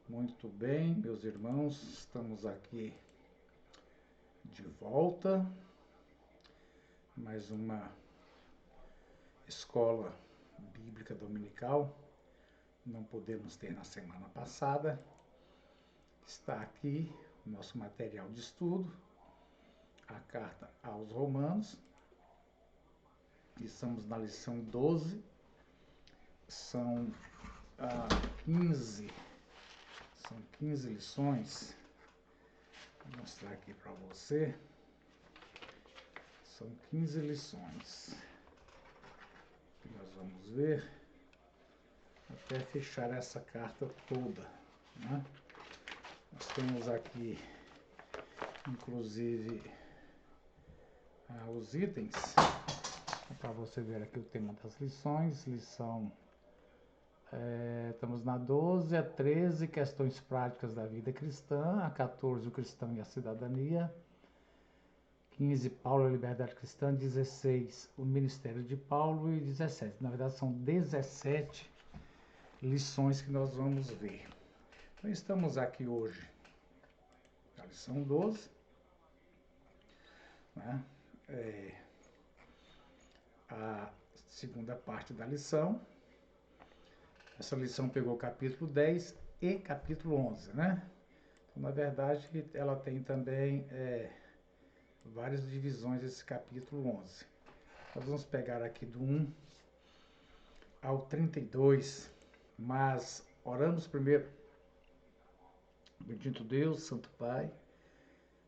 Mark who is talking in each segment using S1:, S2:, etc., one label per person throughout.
S1: Muito bem, meus irmãos, estamos aqui de volta. Mais uma escola bíblica dominical. Não podemos ter na semana passada. Está aqui o nosso material de estudo, a carta aos Romanos. Estamos na lição 12. São 15 lições. Vou mostrar aqui para você. São 15 lições que nós vamos ver até fechar essa carta toda, né? Nós temos aqui, inclusive, os itens, para você ver aqui o tema das lições. Estamos na 12, a 13, questões práticas da vida cristã, a 14, o cristão e a cidadania, 15, Paulo e a liberdade cristã, 16, o ministério de Paulo e 17. Na verdade, são 17 lições que nós vamos ver. Então, estamos aqui hoje na lição 12, né? A segunda parte da lição. Essa lição pegou capítulo 10 e capítulo 11, né? Então, na verdade, ela tem também várias divisões esse capítulo 11. Nós vamos pegar aqui do 1 ao 32, mas oramos primeiro. Bendito Deus, Santo Pai,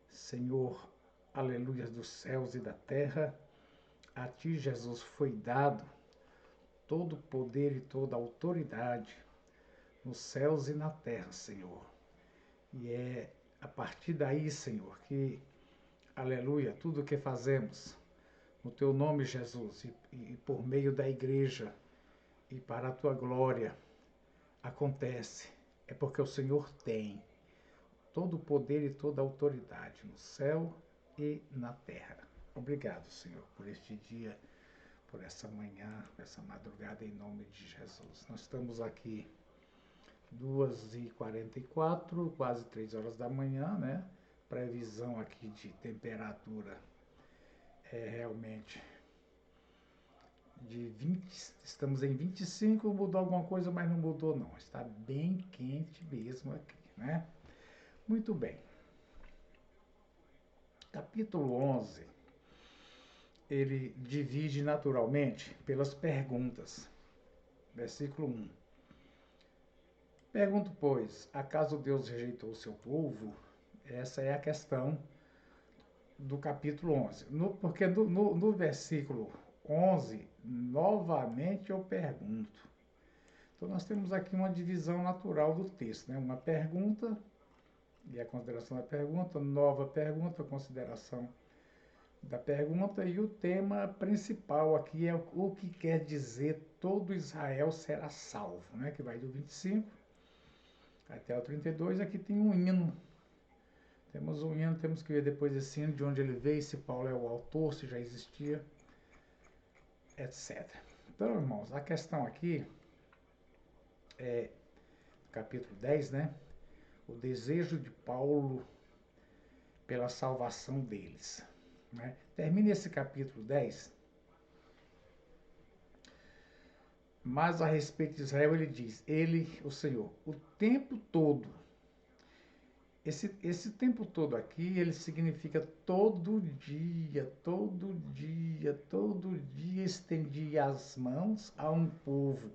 S1: Senhor, aleluias dos céus e da terra, a Ti, Jesus, foi dado todo o poder e toda a autoridade nos céus e na terra, Senhor. E é a partir daí, Senhor, que, aleluia, tudo o que fazemos no Teu nome, Jesus, e por meio da igreja e para a Tua glória, acontece. É porque o Senhor tem todo o poder e toda a autoridade no céu e na terra. Obrigado, Senhor, por este dia, por essa manhã, por essa madrugada, em nome de Jesus. Nós estamos aqui 2h44, quase 3 horas da manhã, né? Previsão aqui de temperatura realmente de 20, estamos em 25, mudou alguma coisa, mas não mudou não. Está bem quente mesmo aqui, né? Muito bem. Capítulo 11, ele divide naturalmente pelas perguntas. Versículo 1. Pergunto, pois, acaso Deus rejeitou o seu povo? Essa é a questão do capítulo 11. Porque no versículo 11, novamente eu pergunto. Então, nós temos aqui uma divisão natural do texto, né? Uma pergunta, e a consideração da pergunta, nova pergunta, consideração da pergunta, e o tema principal aqui é o que quer dizer todo Israel será salvo, né? Que vai do 25 até o 32, aqui tem um hino. Temos um hino, temos que ver depois esse hino, de onde ele veio, se Paulo é o autor, se já existia, etc. Então, irmãos, a questão aqui é, capítulo 10, né? O desejo de Paulo pela salvação deles, né? Termina esse capítulo 10, mas a respeito de Israel ele diz, ele, o Senhor, o tempo todo. Esse tempo todo aqui, ele significa todo dia, todo dia, todo dia estendia as mãos a um povo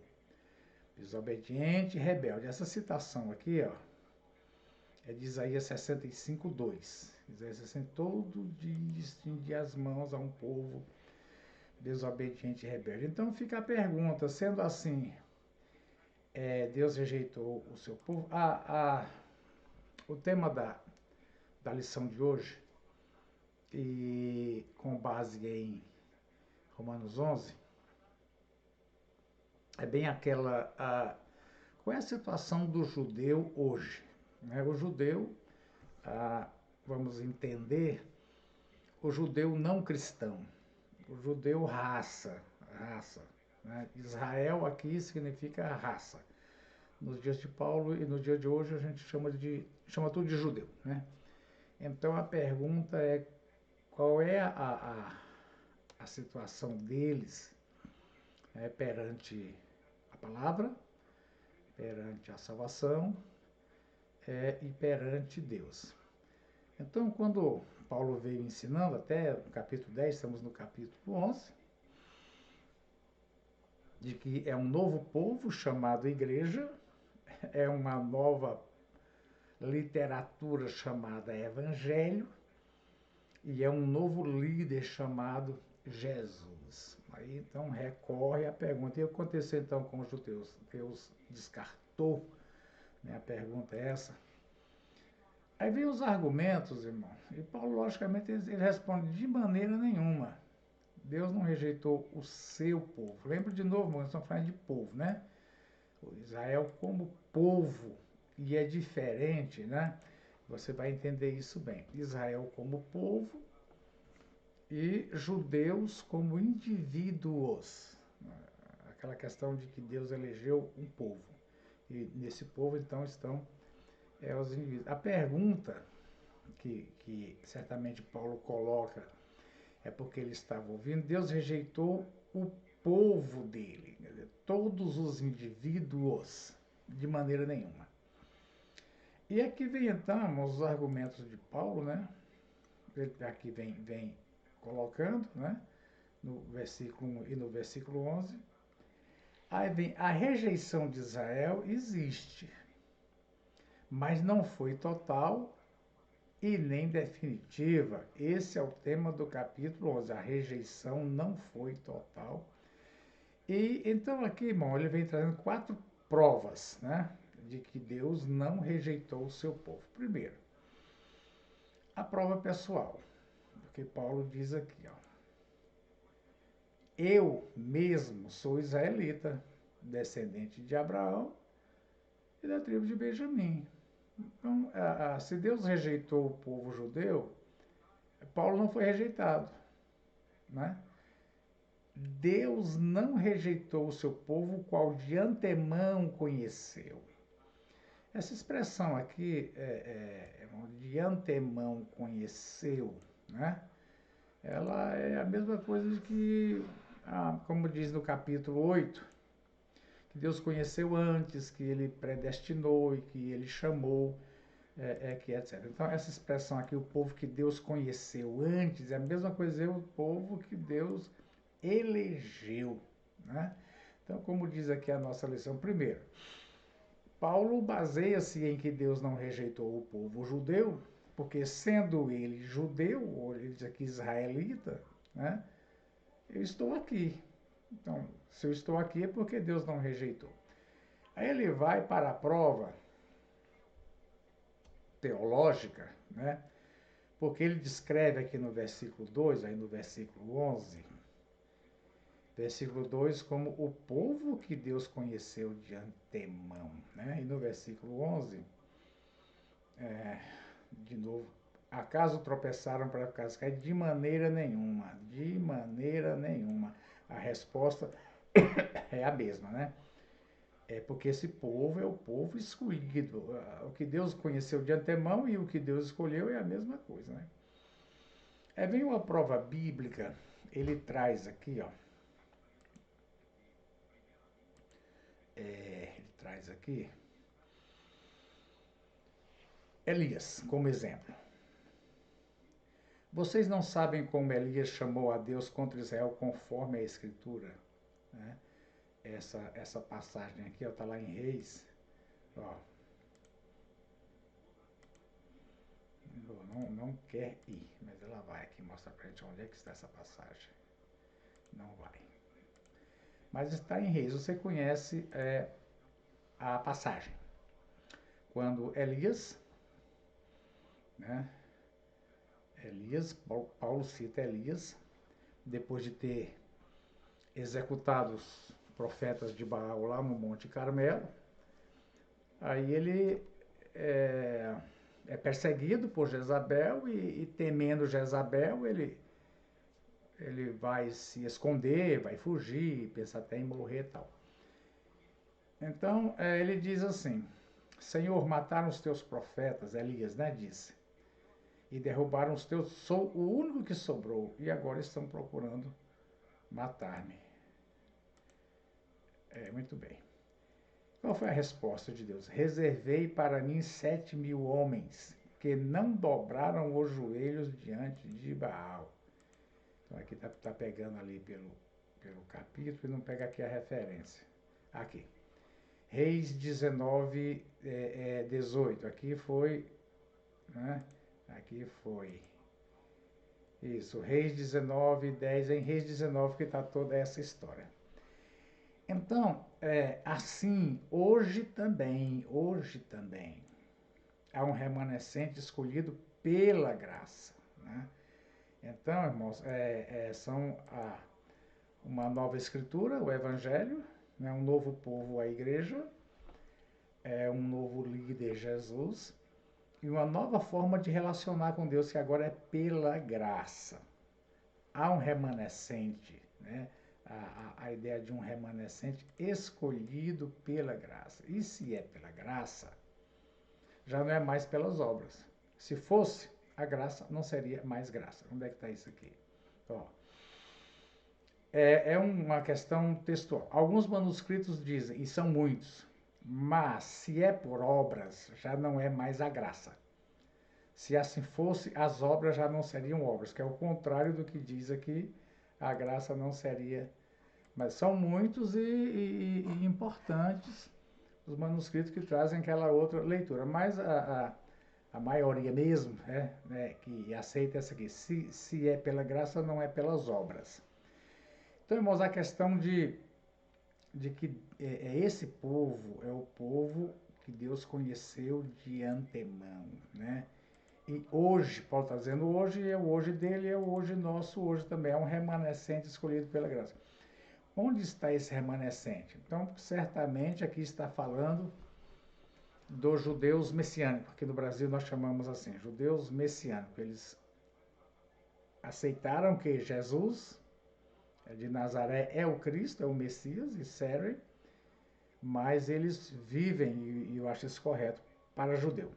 S1: desobediente e rebelde. Essa citação aqui, ó, é de Isaías 65, 2. Isaías 60, todo dia estendia as mãos a um povo desobediente e rebelde. Então fica a pergunta, sendo assim, Deus rejeitou o seu povo? O tema da lição de hoje, e com base em Romanos 11, é bem aquela, qual é a situação do judeu hoje? Né? O judeu, vamos entender, o judeu não cristão, o judeu raça, né? Israel aqui significa raça. nos dias de Paulo e no dia de hoje a gente chama tudo de judeu, né? Então a pergunta é qual é a situação deles, né, perante a palavra, perante a salvação, e perante Deus. Então, quando Paulo veio ensinando, até o capítulo 10, estamos no capítulo 11, de que é um novo povo chamado igreja, é uma nova literatura chamada evangelho, e é um novo líder chamado Jesus. Aí então recorre à pergunta: e o que aconteceu então com os judeus? Deus descartou, né? A pergunta é essa. Aí vem os argumentos, irmão, e Paulo, logicamente, ele responde: de maneira nenhuma. Deus não rejeitou o seu povo. Lembra de novo, nós estamos falando de povo, né? O Israel como povo, e é diferente, né? Você vai entender isso bem. Israel como povo e judeus como indivíduos. Aquela questão de que Deus elegeu um povo. E nesse povo, então, estão os indivíduos. A pergunta que certamente Paulo coloca é porque ele estava ouvindo: Deus rejeitou o povo dele, quer dizer, todos os indivíduos, de maneira nenhuma. E aqui vem então os argumentos de Paulo, né? Ele aqui vem colocando, né? No versículo 1 e no versículo 11. Aí vem: a rejeição de Israel existe, mas não foi total e nem definitiva. Esse é o tema do capítulo 11. A rejeição não foi total. E então aqui, irmão, ele vem trazendo 4 provas, né, de que Deus não rejeitou o seu povo. Primeiro, a prova pessoal, porque Paulo diz aqui, ó: eu mesmo sou israelita, descendente de Abraão e da tribo de Benjamim. Então, se Deus rejeitou o povo judeu, Paulo não foi rejeitado, né? Deus não rejeitou o seu povo, qual de antemão conheceu. Essa expressão aqui, de antemão conheceu, né? Ela é a mesma coisa de que, como diz no capítulo 8, que Deus conheceu antes, que ele predestinou e que ele chamou, que etc. Então, essa expressão aqui, o povo que Deus conheceu antes, é a mesma coisa o povo que Deus elegeu, né? Então, como diz aqui a nossa lição, primeiro, Paulo baseia-se em que Deus não rejeitou o povo judeu, porque sendo ele judeu, ou ele diz aqui israelita, né? Eu estou aqui. Então, se eu estou aqui é porque Deus não rejeitou. Aí ele vai para a prova teológica, né? Porque ele descreve aqui no versículo 2, aí no versículo 11, versículo 2, como o povo que Deus conheceu de antemão, né? E no versículo 11, de novo: acaso tropeçaram para acaso cair? De maneira nenhuma, de maneira nenhuma. A resposta é a mesma, né? É porque esse povo é o povo escolhido. O que Deus conheceu de antemão e o que Deus escolheu é a mesma coisa, né? Vem uma prova bíblica, ele traz aqui, ó. Ele traz aqui Elias como exemplo. Vocês não sabem como Elias chamou a Deus contra Israel conforme a Escritura, né? Essa passagem aqui está lá em Reis. Ó, não quer ir, mas ela vai aqui mostrar para a gente onde é que está essa passagem. Não vai. Mas está em Reis. Você conhece a passagem. Quando Elias, né? Paulo cita Elias, depois de ter executado os profetas de Baal lá no Monte Carmelo. Aí ele é perseguido por Jezabel e temendo Jezabel, ele vai se esconder, vai fugir, pensa até em morrer e tal. Então, ele diz assim: Senhor, mataram os teus profetas, Elias, né, disse, e derrubaram os teus, sou o único que sobrou, e agora estão procurando matar-me. Muito bem. Qual foi a resposta de Deus? Reservei para mim 7.000 homens, que não dobraram os joelhos diante de Baal. Então aqui está pegando ali pelo capítulo e não pega aqui a referência. Aqui. Reis 19, 18. Aqui foi, né? Aqui foi. Isso, Reis 19, 10. Em Reis 19 que está toda essa história. Então, assim, hoje também, há um remanescente escolhido pela graça, né? Então, irmãos, são uma nova escritura, o Evangelho, né? Um novo povo, a igreja, um novo líder, Jesus, e uma nova forma de relacionar com Deus, que agora é pela graça. Há um remanescente, né? A ideia de um remanescente escolhido pela graça. E se é pela graça, já não é mais pelas obras. Se fosse, a graça não seria mais graça. Onde é que está isso aqui? Ó, é uma questão textual. Alguns manuscritos dizem, e são muitos, mas se é por obras, já não é mais a graça. Se assim fosse, as obras já não seriam obras, que é o contrário do que diz aqui, a graça não seria. Mas são muitos e importantes os manuscritos que trazem aquela outra leitura. Mas a maioria mesmo, que aceita essa aqui, se é pela graça, não é pelas obras. Então, irmãos, a questão de que esse povo é o povo que Deus conheceu de antemão, né? E hoje, Paulo está dizendo hoje, é o hoje dele, é o hoje nosso, hoje também é um remanescente escolhido pela graça. Onde está esse remanescente? Então, certamente aqui está falando dos judeus messiânicos, que no Brasil nós chamamos assim, judeus messiânicos. Eles aceitaram que Jesus de Nazaré é o Cristo, é o Messias, e servem, mas eles vivem, e eu acho isso correto, para judeu.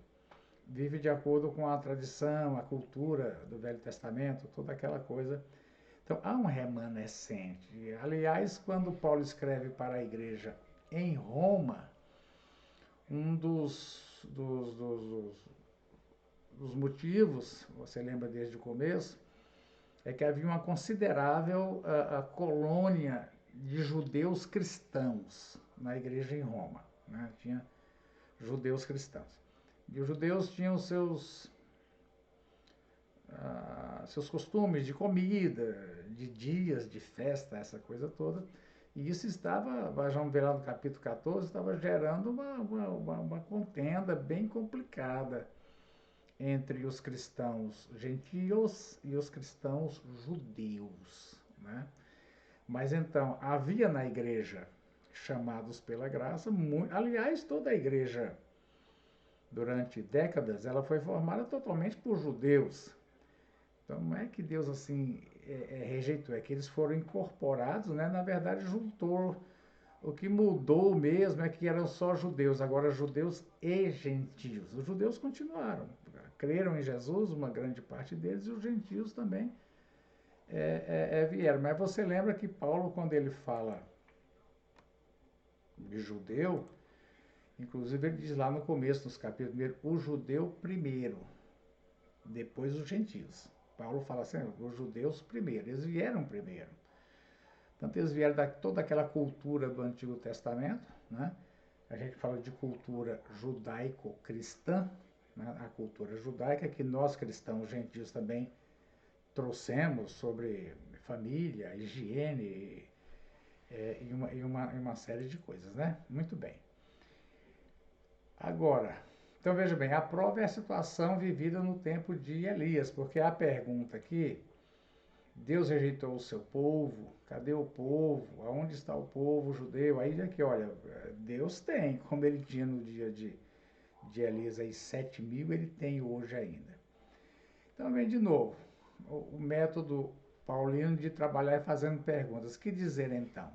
S1: Vive de acordo com a tradição, a cultura do Velho Testamento, toda aquela coisa. Então, há um remanescente. Aliás, quando Paulo escreve para a igreja em Roma, um dos motivos, você lembra desde o começo, é que havia uma considerável colônia de judeus cristãos na igreja em Roma, né? Tinha judeus cristãos. E os judeus tinham seus costumes de comida, de dias, de festa, essa coisa toda. E isso estava, vamos ver lá no capítulo 14, estava gerando uma contenda bem complicada entre os cristãos gentios e os cristãos judeus, né? Mas então, havia na igreja, chamados pela graça, aliás, toda a igreja, durante décadas, ela foi formada totalmente por judeus. Então, não é que Deus, assim, rejeitou, é que eles foram incorporados, né? Na verdade, juntou. O que mudou mesmo é que eram só judeus, agora judeus e gentios. Os judeus continuaram, creram em Jesus, uma grande parte deles, e os gentios também vieram. Mas você lembra que Paulo, quando ele fala de judeu, inclusive ele diz lá no começo, nos capítulos, o judeu primeiro, depois os gentios. Paulo fala assim, os judeus primeiro, eles vieram primeiro. Portanto, eles vieram de toda aquela cultura do Antigo Testamento, né? A gente fala de cultura judaico-cristã, né? A cultura judaica que nós cristãos gentios também trouxemos sobre família, higiene e uma série de coisas, né? Muito bem. Agora, então veja bem, a prova é a situação vivida no tempo de Elias, porque a pergunta aqui, Deus rejeitou o seu povo, cadê o povo? Aonde está o povo judeu? Aí é que, olha, Deus tem, como ele tinha no dia de Elias aí 7.000, ele tem hoje ainda. Então vem de novo, o método paulino de trabalhar fazendo perguntas. Que dizer então?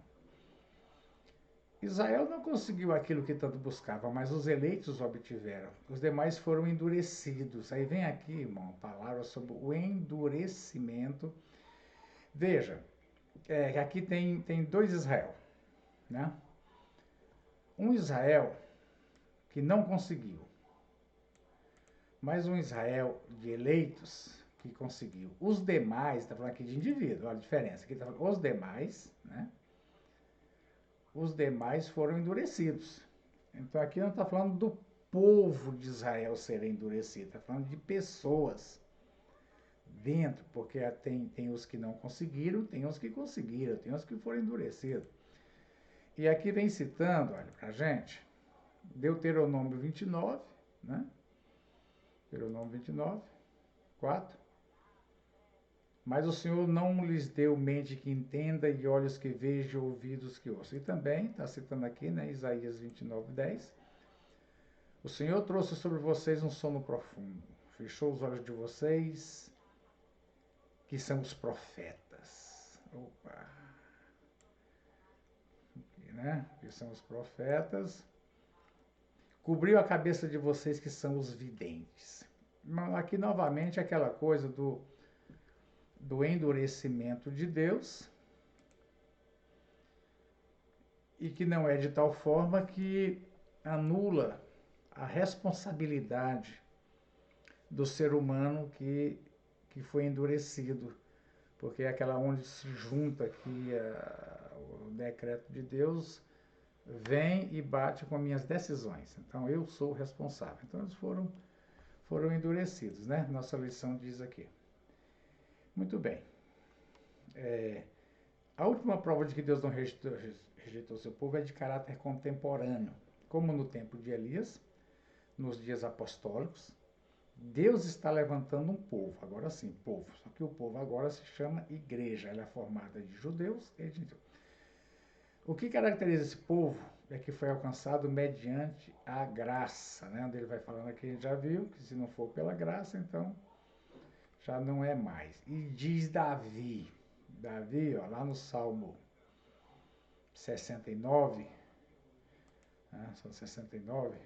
S1: Israel não conseguiu aquilo que tanto buscava, mas os eleitos obtiveram. Os demais foram endurecidos. Aí vem aqui, irmão, a palavra sobre o endurecimento. Veja, aqui tem dois Israel, né? Um Israel que não conseguiu, mas um Israel de eleitos que conseguiu. Os demais, está falando aqui de indivíduo, olha a diferença. Aqui está falando os demais, né? Os demais foram endurecidos. Então aqui não está falando do povo de Israel ser endurecido, está falando de pessoas dentro, porque tem os que não conseguiram, tem os que conseguiram, tem os que foram endurecidos. E aqui vem citando, olha, para a gente, Deuteronômio 29, né? Deuteronômio 29, 4. Mas o Senhor não lhes deu mente que entenda e olhos que vejam, ouvidos que ouçam. E também, está citando aqui, né, Isaías 29, 10. O Senhor trouxe sobre vocês um sono profundo, fechou os olhos de vocês, que são os profetas. Opa! Aqui, né? Que são os profetas. Cobriu a cabeça de vocês, que são os videntes. Aqui, novamente, aquela coisa do endurecimento de Deus, e que não é de tal forma que anula a responsabilidade do ser humano que foi endurecido, porque é aquela onde se junta aqui o decreto de Deus, vem e bate com as minhas decisões. Então eu sou o responsável. Então eles foram endurecidos, né? Nossa lição diz aqui. Muito bem. A última prova de que Deus não rejeitou seu povo é de caráter contemporâneo, como no tempo de Elias, nos dias apostólicos. Deus está levantando um povo, agora sim, povo. Só que o povo agora se chama igreja. Ela é formada de judeus e de gentios. O que caracteriza esse povo é que foi alcançado mediante a graça, né? Onde ele vai falando aqui, a gente já viu que se não for pela graça, então já não é mais. E diz Davi, ó, lá no Salmo 69, né? São 69,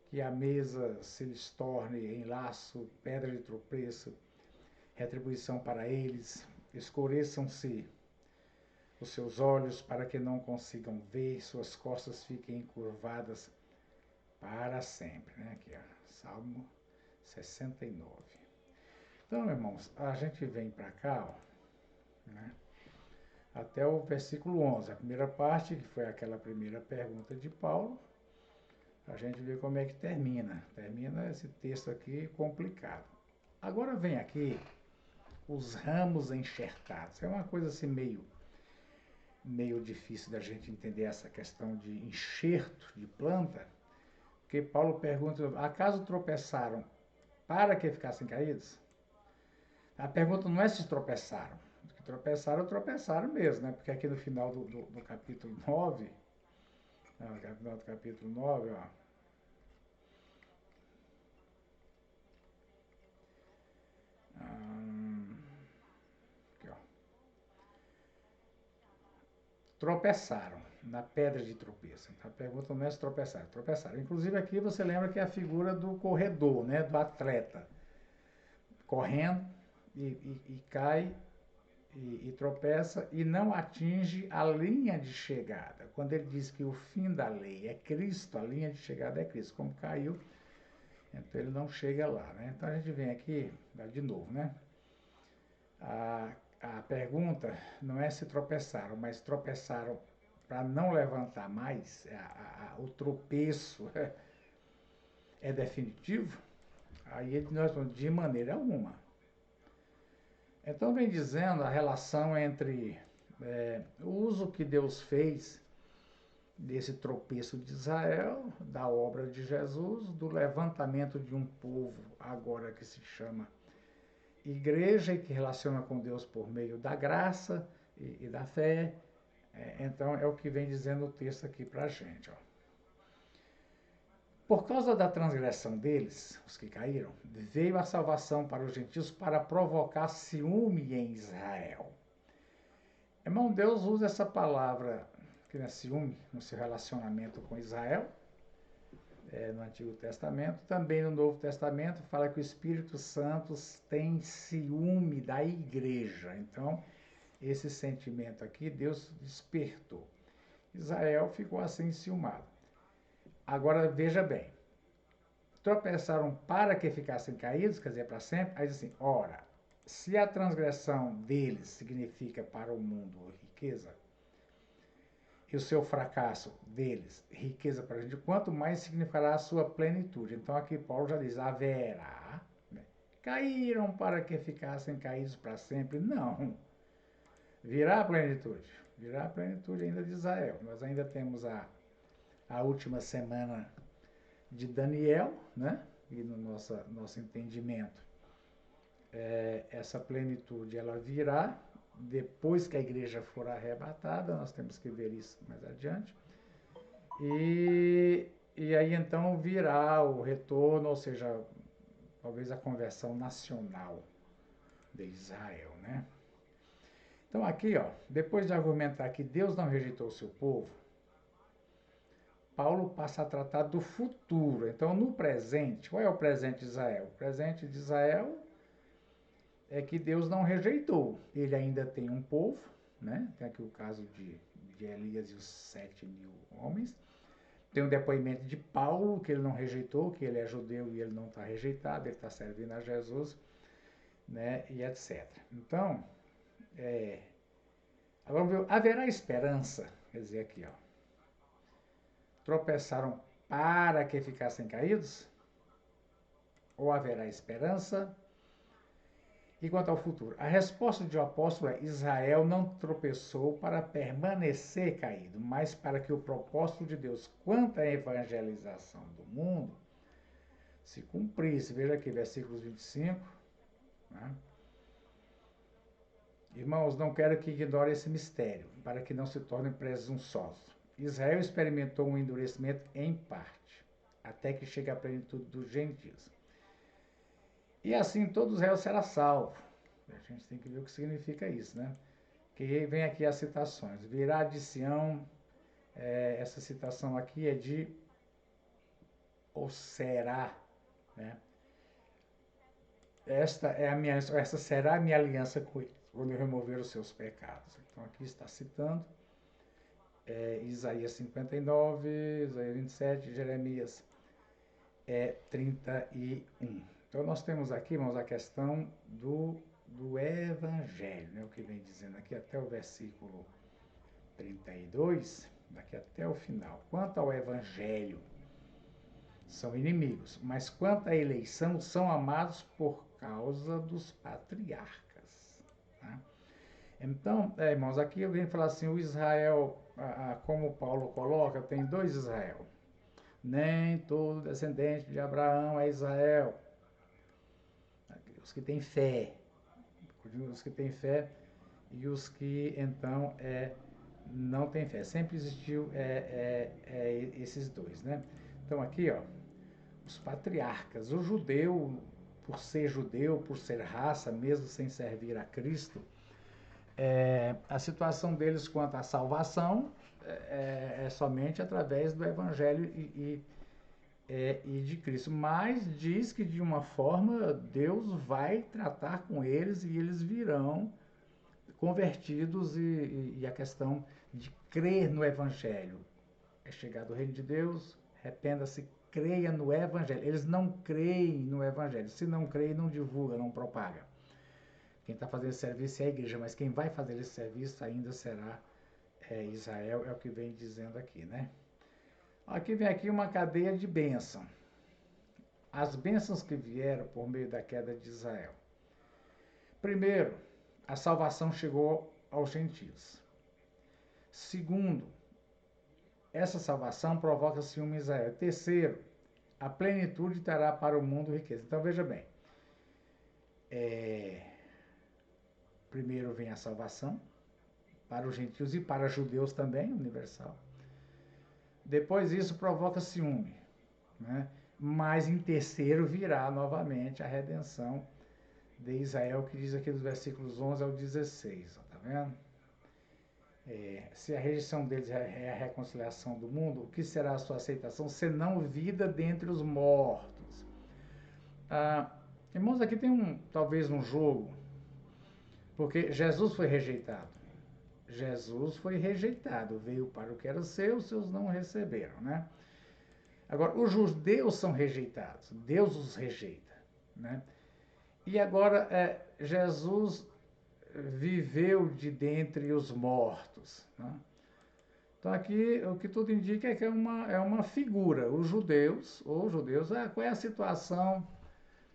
S1: que a mesa se lhes torne em laço, pedra de tropeço, retribuição para eles, escureçam-se os seus olhos para que não consigam ver, suas costas fiquem encurvadas para sempre. Né? Aqui, ó, Salmo 69. Então, irmãos, a gente vem para cá, ó, né? Até o versículo 11, a primeira parte, que foi aquela primeira pergunta de Paulo. A gente vê como é que termina. Termina esse texto aqui complicado. Agora vem aqui os ramos enxertados. É uma coisa assim meio difícil da gente entender essa questão de enxerto de planta, porque Paulo pergunta, acaso tropeçaram para que ficassem caídos? A pergunta não é se tropeçaram. Porque tropeçaram mesmo, né? Porque aqui no final do capítulo 9, no final do capítulo 9, ó, aqui, ó, tropeçaram na pedra de tropeço. Então, a pergunta não é se tropeçaram, tropeçaram. Inclusive aqui você lembra que é a figura do corredor, né? Do atleta, correndo e cai e tropeça e não atinge a linha de chegada. Quando ele diz que o fim da lei é Cristo, a linha de chegada é Cristo. Como caiu, então ele não chega lá, né? Então a gente vem aqui, de novo, né? A pergunta não é se tropeçaram, mas tropeçaram para não levantar mais. O tropeço é definitivo? Aí nós vamos, de maneira alguma. Então vem dizendo a relação entre o uso que Deus fez desse tropeço de Israel, da obra de Jesus, do levantamento de um povo agora que se chama igreja e que relaciona com Deus por meio da graça e da fé. Então é o que vem dizendo o texto aqui para a gente. Ó. Por causa da transgressão deles, os que caíram, veio a salvação para os gentios para provocar ciúme em Israel. Irmão, Deus usa essa palavra cria ciúme no seu relacionamento com Israel, no Antigo Testamento. Também no Novo Testamento fala que o Espírito Santo tem ciúme da igreja. Então, esse sentimento aqui, Deus despertou. Israel ficou assim enciumado. Agora, veja bem, tropeçaram para que ficassem caídos, quer dizer, para sempre. Aí diz assim, ora, se a transgressão deles significa para o mundo riqueza, e o seu fracasso deles, riqueza para a gente, quanto mais significará a sua plenitude. Então aqui Paulo já diz, haverá, né? Caíram para que ficassem caídos para sempre. Não, virá a plenitude ainda de Israel. Nós ainda temos a última semana de Daniel, né? E no nosso entendimento, essa plenitude ela virá depois que a igreja for arrebatada. Nós temos que ver isso mais adiante. E aí então virá o retorno, ou seja, talvez a conversão nacional de Israel, né? Então aqui, ó, depois de argumentar que Deus não rejeitou o seu povo, Paulo passa a tratar do futuro. Então, no presente, qual é o presente de Israel? O presente de Israel é que Deus não rejeitou. Ele ainda tem um povo, né? Tem aqui o caso de Elias e os 7.000 homens. Tem um depoimento de Paulo, que ele não rejeitou, que ele é judeu e ele não está rejeitado, ele está servindo a Jesus, né? E etc. Então, agora haverá esperança, quer dizer aqui, ó. Tropeçaram para que ficassem caídos? Ou haverá esperança? E quanto ao futuro? A resposta de o apóstolo é: Israel não tropeçou para permanecer caído, mas para que o propósito de Deus quanto à evangelização do mundo se cumprisse. Veja aqui, versículos 25. Né? Irmãos, não quero que ignore esse mistério, para que não se tornem presunçosos. Israel experimentou um endurecimento em parte, até que chegue à plenitude dos gentios. E assim todo Israel será salvo. A gente tem que ver o que significa isso, né? Que vem aqui as citações. Virá de Sião, essa citação aqui é de ou será, né? Essa será a minha aliança com eles, quando eu remover os seus pecados. Então aqui está citando Isaías 59, Isaías 27, Jeremias 31. Então nós temos aqui, irmãos, a questão do Evangelho, né? O que vem dizendo aqui até o versículo 32, daqui até o final. Quanto ao Evangelho, são inimigos, mas quanto à eleição, são amados por causa dos patriarcas. Tá? Então, irmãos, aqui eu venho falar assim, o Israel, como Paulo coloca, tem dois Israel. Nem todo descendente de Abraão é Israel. Os que têm fé. Os que têm fé e os que, então, não têm fé. Sempre existiu esses dois, né? Então, aqui, ó, os patriarcas. O judeu, por ser raça, mesmo sem servir a Cristo, a situação deles quanto à salvação é somente através do Evangelho e de Cristo. Mas diz que de uma forma Deus vai tratar com eles e eles virão convertidos e a questão de crer no Evangelho. É chegado o reino de Deus, arrependa-se, creia no Evangelho. Eles não creem no Evangelho. Se não creem, não divulga, não propaga. Quem está fazendo esse serviço é a igreja, mas quem vai fazer esse serviço ainda será Israel, é o que vem dizendo aqui, né? Aqui vem aqui uma cadeia de bênção. As bênçãos que vieram por meio da queda de Israel. Primeiro, a salvação chegou aos gentios. Segundo, essa salvação provoca ciúme em Israel. Terceiro, a plenitude trará para o mundo riqueza. Então veja bem, primeiro vem a salvação para os gentios e para os judeus também, universal. Depois isso provoca ciúme, né? Mas em terceiro virá novamente a redenção de Israel, que diz aqui dos versículos 11 ao 16, tá vendo? Se a rejeição deles é a reconciliação do mundo, o que será a sua aceitação, senão vida dentre os mortos? Ah, irmãos, aqui tem talvez um jogo, porque Jesus foi rejeitado. Jesus foi rejeitado, veio para o que era seu, os seus não receberam, né? Agora, os judeus são rejeitados, Deus os rejeita, né? E agora, Jesus viveu de dentre os mortos, né? Então aqui o que tudo indica é que é uma figura. Os judeus, qual é a situação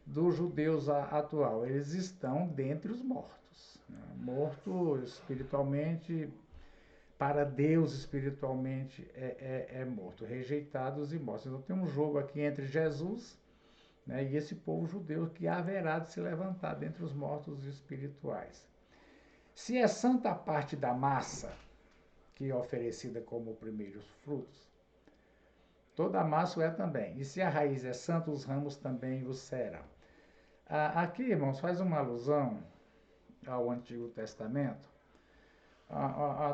S1: dos judeus atual? Eles estão dentre os mortos, né? Morto espiritualmente, para Deus espiritualmente é morto, rejeitados e mortos. Então tem um jogo aqui entre Jesus, né, e esse povo judeu que haverá de se levantar dentre os mortos espirituais. Se é santa a parte da massa, que é oferecida como primeiros frutos, toda a massa o é também. E se a raiz é santa, os ramos também o serão. Aqui, irmãos, faz uma alusão ao Antigo Testamento,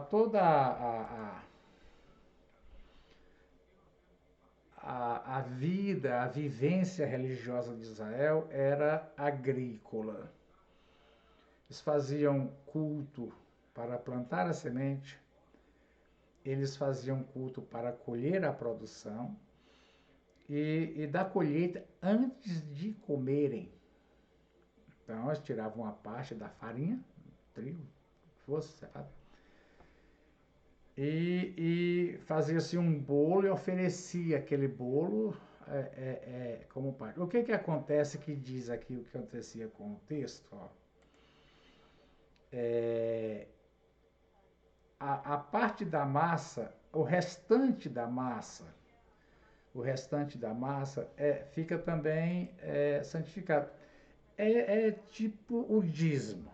S1: toda a vida, a vivência religiosa de Israel era agrícola. Eles faziam culto para plantar a semente, eles faziam culto para colher a produção e da colheita antes de comerem. Então, eles tiravam a parte da farinha, trigo, fosse separado, e fazia-se um bolo e oferecia aquele bolo como parte. O que acontece que diz aqui o que acontecia com o texto? Ó? A parte da massa, o restante da massa fica também santificado. É tipo o dízimo.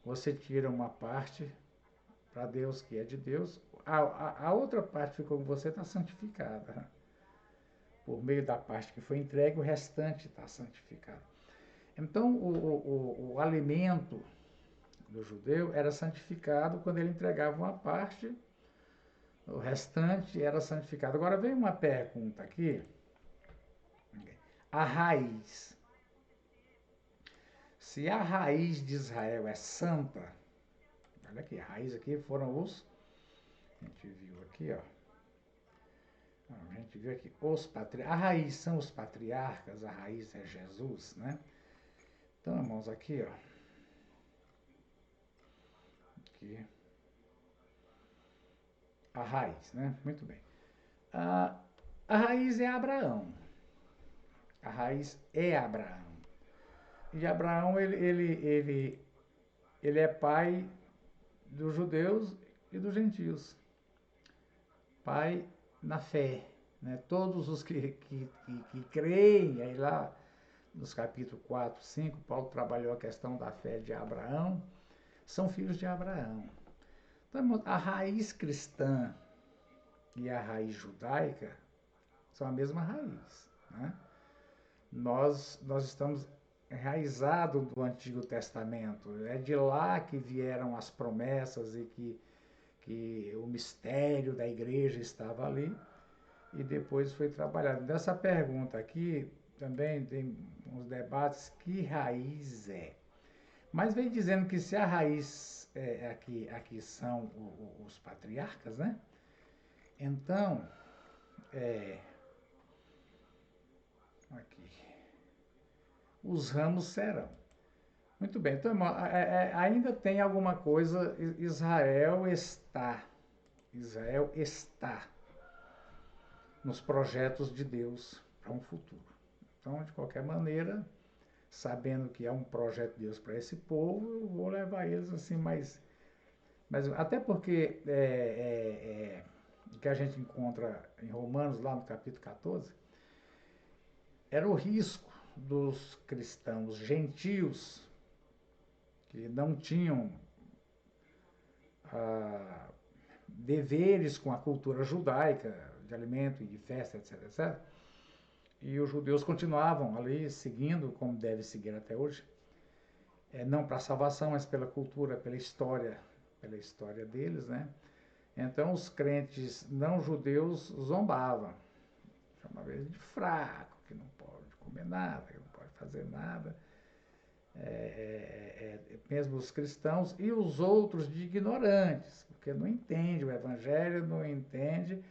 S1: Você tira uma parte para Deus, que é de Deus, a outra parte que ficou com você está santificada. Por meio da parte que foi entregue, o restante está santificado. Então, o alimento do judeu era santificado quando ele entregava uma parte, o restante era santificado. Agora vem uma pergunta aqui. A raiz. Se a raiz de Israel é santa, olha aqui, a raiz aqui foram os, a gente viu aqui, ó. A gente viu aqui, a raiz são os patriarcas, a raiz é Jesus, né? Então, irmãos, aqui, ó. Aqui. A raiz, né? Muito bem. A raiz é Abraão. A raiz é Abraão. E Abraão, ele é pai dos judeus e dos gentios. Pai na fé. Né? Todos os que creem, aí lá nos capítulos 4, 5, Paulo trabalhou a questão da fé de Abraão, são filhos de Abraão. Então, a raiz cristã e a raiz judaica são a mesma raiz. Né? Nós estamos enraizados do Antigo Testamento. É de lá que vieram as promessas e que o mistério da igreja estava ali e depois foi trabalhado. Dessa pergunta aqui também tem uns debates, que raiz é? Mas vem dizendo que se a raiz aqui são os patriarcas, né? Então, aqui, os ramos serão. Muito bem, então, irmão, ainda tem alguma coisa, Israel está nos projetos de Deus para um futuro. Então, de qualquer maneira, sabendo que é um projeto de Deus para esse povo, eu vou levar eles assim, mas até porque o que a gente encontra em Romanos, lá no capítulo 14, era o risco dos cristãos gentios que não tinham deveres com a cultura judaica, de alimento e de festa, etc, etc. E os judeus continuavam ali seguindo, como deve seguir até hoje, não para a salvação, mas pela cultura, pela história pela história deles, né? Então os crentes não judeus zombavam, chamavam eles de fraco, que não pode comer nada, que não pode fazer nada. Mesmo os cristãos e os outros de ignorantes, porque não entende o evangelho, não entende.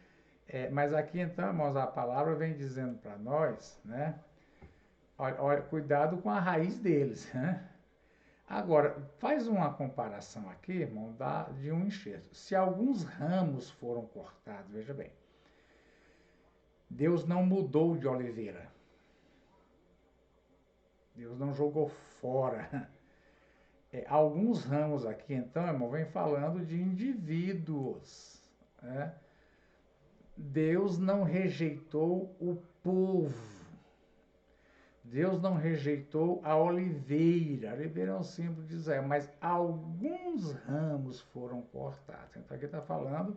S1: Mas aqui então, irmãos, a palavra vem dizendo para nós, né? Olha, cuidado com a raiz deles, né? Agora, faz uma comparação aqui, irmão, de um enxerto. Se alguns ramos foram cortados, veja bem, Deus não mudou de oliveira. Deus não jogou fora. Alguns ramos aqui, então, irmão, vem falando de indivíduos, né? Deus não rejeitou o povo. Deus não rejeitou a oliveira. A oliveira é um símbolo de Israel, mas alguns ramos foram cortados. Então aqui está falando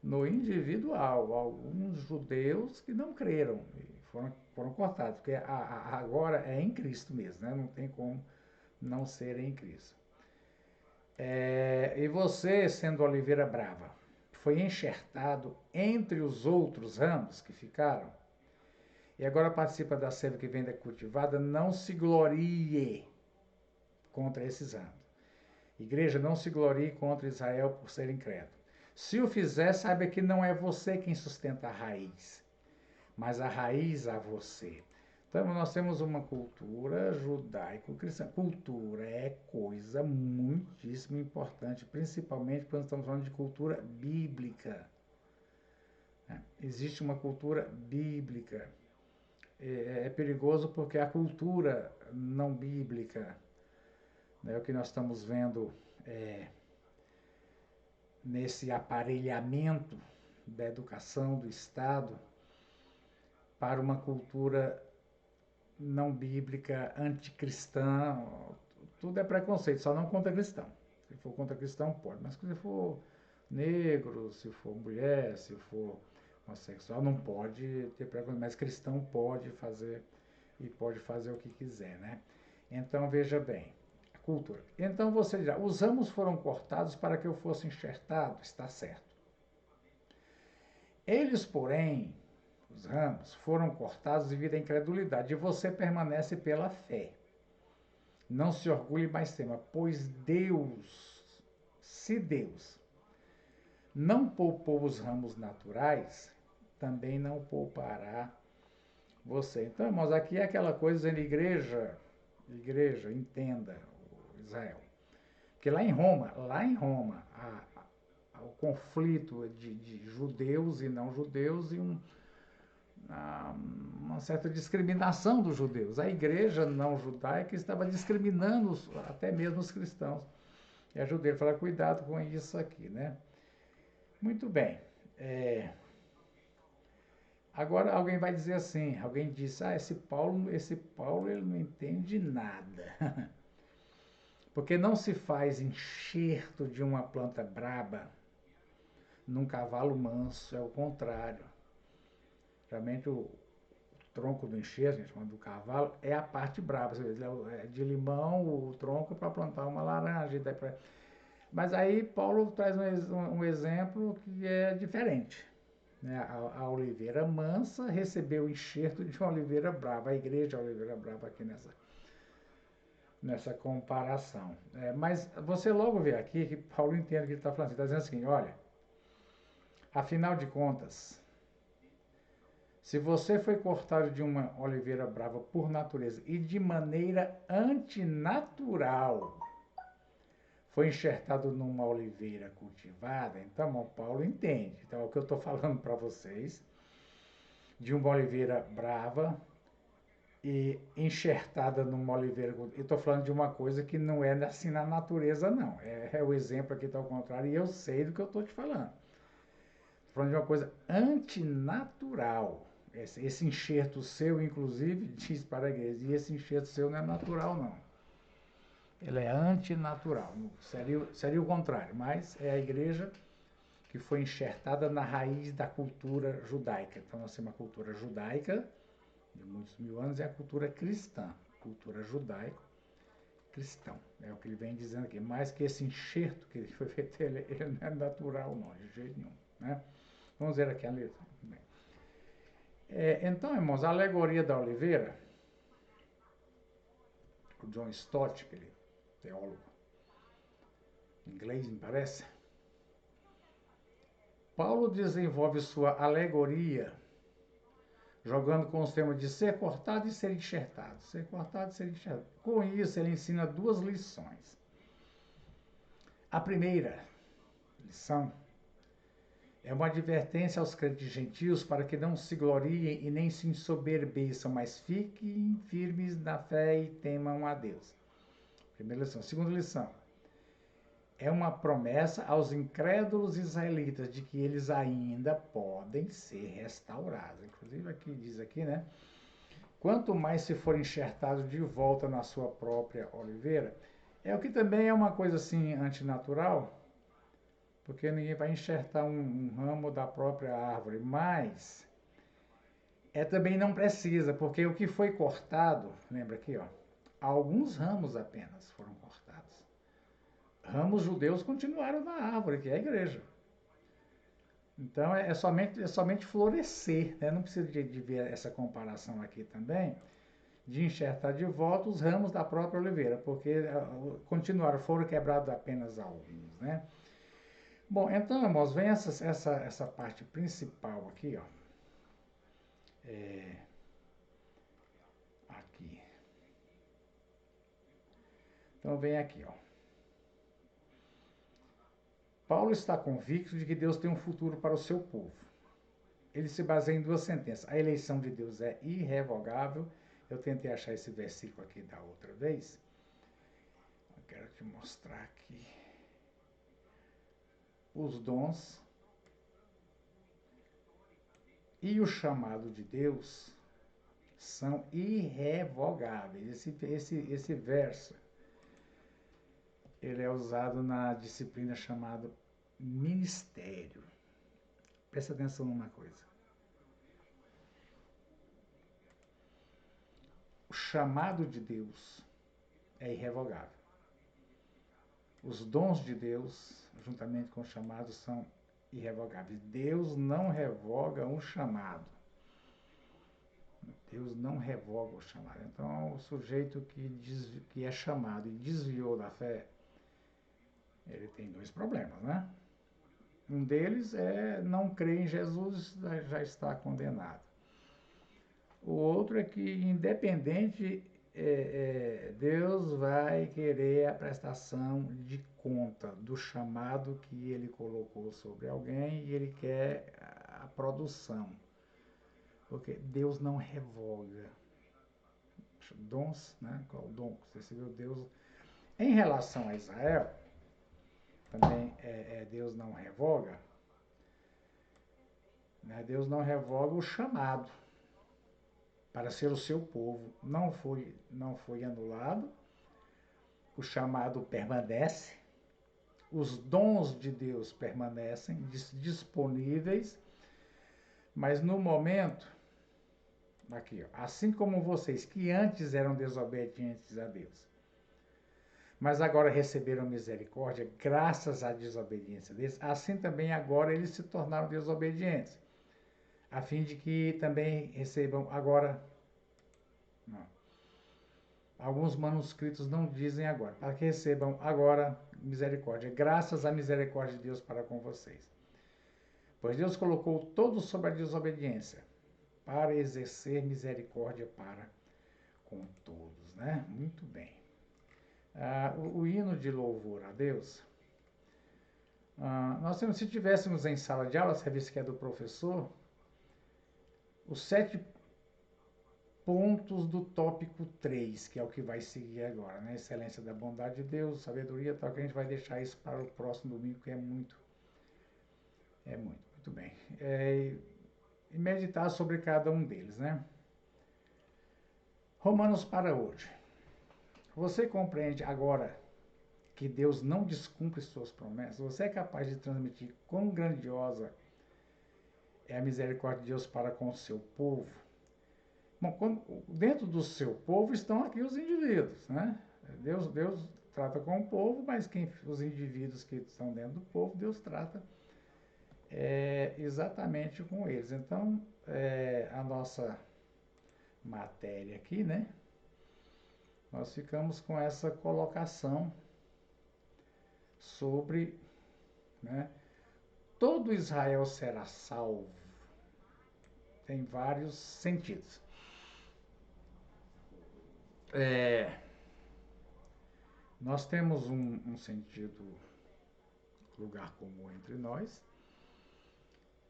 S1: no individual, alguns judeus que não creram e foram cortados, porque agora é em Cristo mesmo, né? Não tem como não ser em Cristo. E você, sendo oliveira brava, foi enxertado entre os outros ramos que ficaram, e agora participa da seiva que vem da cultivada, não se glorie contra esses ramos. Igreja, não se glorie contra Israel por ser incrédulo. Se o fizer, saiba que não é você quem sustenta a raiz, mas a raiz a você. Então, nós temos uma cultura judaico-cristã. Cultura é coisa muitíssimo importante, principalmente quando estamos falando de cultura bíblica. Existe uma cultura bíblica. É perigoso porque a cultura não bíblica, né, o que nós estamos vendo nesse aparelhamento da educação do Estado para uma cultura não bíblica, anticristã, tudo é preconceito, só não contra cristão. Se for contra cristão, pode, mas se for negro, se for mulher, se for homossexual, não pode ter preconceito, mas cristão pode fazer e pode fazer o que quiser, né? Então, veja bem, a cultura. Então, você dirá, os ramos foram cortados para que eu fosse enxertado, está certo. Eles, porém, os ramos, foram cortados devido à incredulidade, e você permanece pela fé. Não se orgulhe, mas tema, pois Deus, se Deus não poupou os ramos naturais, também não poupará você. Então, irmãos, aqui é aquela coisa dizendo igreja, entenda, Israel. Porque lá em Roma, o conflito de judeus e não judeus e uma certa discriminação dos judeus. A igreja não judaica estava discriminando até mesmo os cristãos. E a judeia fala, cuidado com isso aqui, né? Muito bem. Agora alguém vai dizer assim, alguém disse, esse Paulo ele não entende nada. Porque não se faz enxerto de uma planta braba num cavalo manso, é o contrário. Realmente o tronco do enxerto, gente, do cavalo, é a parte braba. É de limão o tronco para plantar uma laranja. Mas aí Paulo traz um exemplo que é diferente. Né? A oliveira mansa recebeu o enxerto de uma oliveira brava. A igreja é a oliveira brava aqui nessa comparação. Mas você logo vê aqui que Paulo entende o que ele está falando. Ele está dizendo assim, olha, afinal de contas, se você foi cortado de uma oliveira brava por natureza e de maneira antinatural foi enxertado numa oliveira cultivada, então Paulo entende. Então é o que eu estou falando para vocês, de uma oliveira brava e enxertada numa oliveira. Eu estou falando de uma coisa que não é assim na natureza, não. O exemplo aqui está ao contrário e eu sei do que eu estou te falando. Estou falando de uma coisa antinatural. Esse enxerto seu, inclusive, diz para a igreja, e esse enxerto seu não é natural, não. Ele é antinatural. Seria o contrário, mas é a igreja que foi enxertada na raiz da cultura judaica. Então, nós temos uma cultura judaica de muitos mil anos e a cultura cristã. Cultura judaico-cristã. cristão. É o que ele vem dizendo aqui. Mais que esse enxerto que ele foi feito, ele não é natural, não, de jeito nenhum. Né? Vamos ver aqui a letra. Então, irmãos, a alegoria da oliveira, o John Stott, aquele teólogo inglês, me parece, Paulo desenvolve sua alegoria jogando com os temas de ser cortado e ser enxertado. Ser cortado e ser enxertado. Com isso, ele ensina duas lições. A primeira lição é uma advertência aos crentes gentios para que não se gloriem e nem se ensoberbeçam, mas fiquem firmes na fé e temam a Deus. Primeira lição. Segunda lição. É uma promessa aos incrédulos israelitas de que eles ainda podem ser restaurados. Inclusive aqui diz aqui, né? Quanto mais se for enxertado de volta na sua própria oliveira, é o que também é uma coisa assim antinatural, porque ninguém vai enxertar um ramo da própria árvore, mas também não precisa, porque o que foi cortado, lembra aqui, ó, alguns ramos apenas foram cortados. Ramos judeus continuaram na árvore, que é a igreja. Então é somente florescer, né? Não precisa de ver essa comparação aqui também, de enxertar de volta os ramos da própria oliveira, porque continuaram, foram quebrados apenas alguns, né? Bom, então, irmãos, vem essa parte principal aqui, ó. Aqui. Então, vem aqui, ó. Paulo está convicto de que Deus tem um futuro para o seu povo. Ele se baseia em duas sentenças. A eleição de Deus é irrevogável. Eu tentei achar esse versículo aqui da outra vez. Eu quero te mostrar aqui. Os dons e o chamado de Deus são irrevogáveis. Esse verso, ele é usado na disciplina chamada ministério. Presta atenção numa coisa. O chamado de Deus é irrevogável. Os dons de Deus, juntamente com o chamado, são irrevogáveis. Deus não revoga um chamado. Deus não revoga o chamado. Então, o sujeito que é chamado e desviou da fé, ele tem dois problemas, né? Um deles é não crer em Jesus, já está condenado. O outro é que, independente, Deus vai querer a prestação de conta do chamado que ele colocou sobre alguém e ele quer a produção. Porque Deus não revoga. Dons, né? Qual o dom que você recebeu? Deus. Em relação a Israel, também Deus não revoga. Né? Deus não revoga o chamado para ser o seu povo. Não foi anulado. O chamado permanece. Os dons de Deus permanecem disponíveis. Mas no momento, aqui, ó, assim como vocês que antes eram desobedientes a Deus, mas agora receberam misericórdia graças à desobediência deles, assim também agora eles se tornaram desobedientes, a fim de que também recebam agora. Não. Alguns manuscritos não dizem agora, para que recebam agora misericórdia, graças à misericórdia de Deus para com vocês. Pois Deus colocou todos sob a desobediência, para exercer misericórdia para com todos, né? Muito bem. O hino de louvor a Deus, nós temos, se tivéssemos em sala de aula, essa revista que é do professor, os 7 pontos do tópico 3, que é o que vai seguir agora, né? Excelência da bondade de Deus, sabedoria, tal, que a gente vai deixar isso para o próximo domingo, que é muito bem. E meditar sobre cada um deles, né? Romanos para hoje. Você compreende agora que Deus não descumpre suas promessas? Você é capaz de transmitir quão grandiosa é a misericórdia de Deus para com o seu povo? Bom, dentro do seu povo estão aqui os indivíduos, né? Deus trata com o povo, mas os indivíduos que estão dentro do povo, Deus trata exatamente com eles. Então, a nossa matéria aqui, né? Nós ficamos com essa colocação sobre, né, todo Israel será salvo. Tem vários sentidos. Nós temos um sentido, lugar comum entre nós,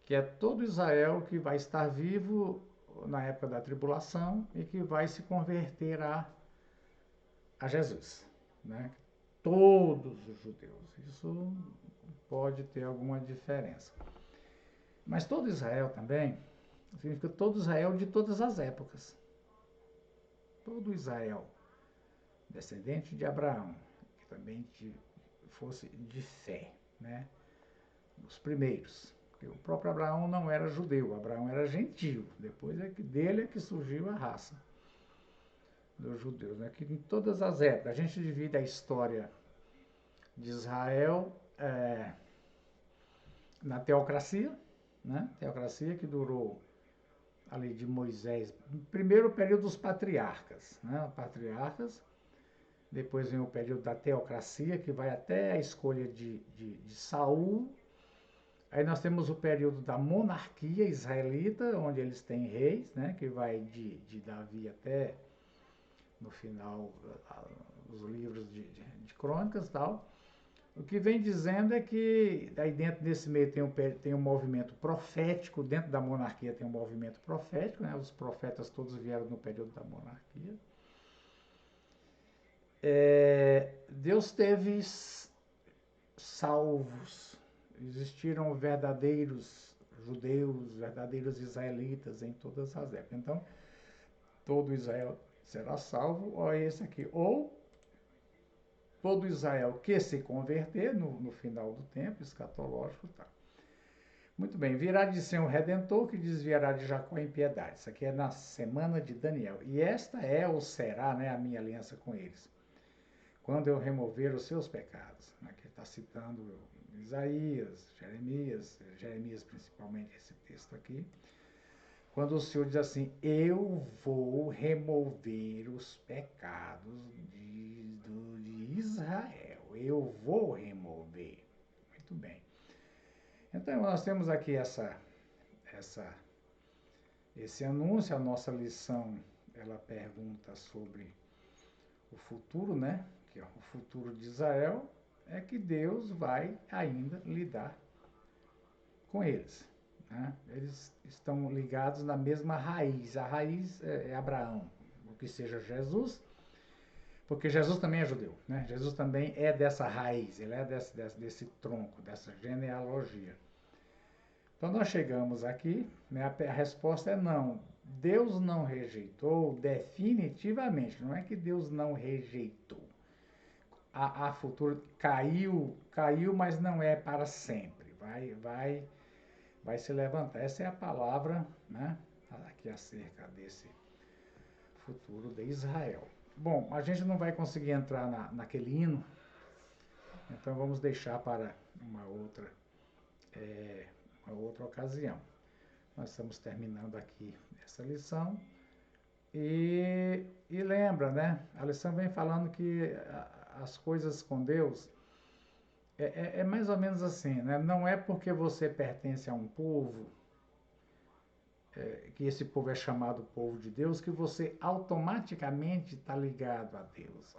S1: que é todo Israel que vai estar vivo na época da tribulação e que vai se converter a Jesus, né? Todos os judeus. Isso pode ter alguma diferença. Mas todo Israel também significa todo Israel de todas as épocas. Todo Israel, descendente de Abraão, que também fosse de fé, né? Os primeiros. Porque o próprio Abraão não era judeu, Abraão era gentio. Depois dele é que surgiu a raça dos judeus, né? Que em todas as épocas, a gente divide a história de Israel na teocracia, né? Teocracia que durou ali de Moisés, primeiro o período dos patriarcas, né? Patriarcas, depois vem o período da teocracia, que vai até a escolha de Saul. Aí nós temos o período da monarquia israelita, onde eles têm reis, né? Que vai de Davi até no final os livros de crônicas e tal. O que vem dizendo é que aí dentro desse meio tem um movimento profético, dentro da monarquia tem um movimento profético, né? Os profetas todos vieram no período da monarquia. Deus teve salvos, existiram verdadeiros judeus, verdadeiros israelitas em todas as épocas. Então, todo Israel será salvo, ou esse aqui, ou todo Israel que se converter no final do tempo escatológico, tá. Muito bem, virá de ser um redentor que desviará de Jacó em piedade. Isso aqui é na semana de Daniel. E esta é ou será, né, a minha aliança com eles, quando eu remover os seus pecados. Aqui está citando Isaías, Jeremias principalmente esse texto aqui. Quando o Senhor diz assim, eu vou remover os pecados de Israel. Eu vou remover. Muito bem. Então, nós temos aqui esse anúncio. A nossa lição, ela pergunta sobre o futuro, né? Que é o futuro de Israel, é que Deus vai ainda lidar com eles. Né? Eles estão ligados na mesma raiz. A raiz é Abraão, o que seja Jesus, porque Jesus também é judeu. Né? Jesus também é dessa raiz, ele é desse tronco, dessa genealogia. Então nós chegamos aqui, né, a resposta é não. Deus não rejeitou definitivamente, não é que Deus não rejeitou. A futuro caiu, mas não é para sempre. Vai se levantar. Essa é a palavra, né, aqui acerca desse futuro de Israel. Bom, a gente não vai conseguir entrar naquele hino, então vamos deixar para uma outra ocasião. Nós estamos terminando aqui essa lição. E lembra, né? A lição vem falando que as coisas com Deus é mais ou menos assim, né? Não é porque você pertence a um povo, que esse povo é chamado povo de Deus, que você automaticamente está ligado a Deus.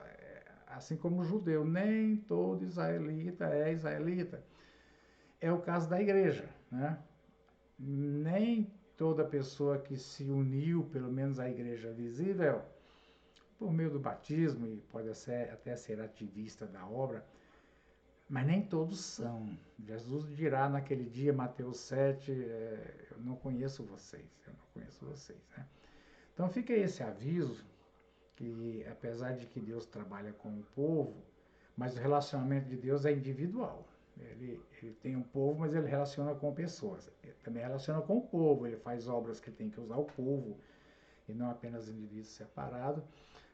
S1: Assim como o judeu, nem todo israelita é israelita. É o caso da igreja, né? Nem toda pessoa que se uniu, pelo menos à igreja visível, por meio do batismo, e pode até ser ativista da obra, mas nem todos são. Jesus dirá naquele dia, Mateus 7, eu não conheço vocês, né? Então fica esse aviso, que apesar de que Deus trabalha com o povo, mas o relacionamento de Deus é individual. Ele tem um povo, mas ele relaciona com pessoas. Ele também relaciona com o povo, ele faz obras que tem que usar o povo, e não apenas indivíduos separados.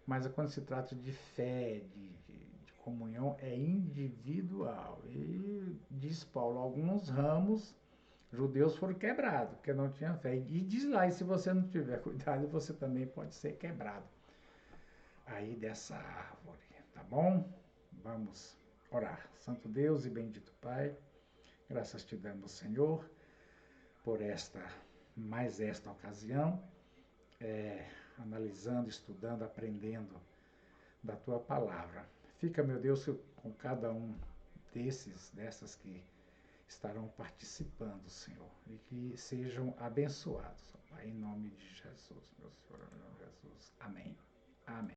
S1: Mas quando se trata de fé, de comunhão, é individual. E diz Paulo, alguns ramos judeus foram quebrados, porque não tinham fé. E diz lá, e se você não tiver cuidado, você também pode ser quebrado aí dessa árvore, tá bom? Vamos orar. Santo Deus e bendito Pai, graças te damos, Senhor, por mais esta ocasião, analisando, estudando, aprendendo da tua palavra. Fica, meu Deus, com cada um dessas que estarão participando, Senhor, e que sejam abençoados, Pai, em nome de Jesus, meu Senhor, em nome de Jesus. Amém. Amém.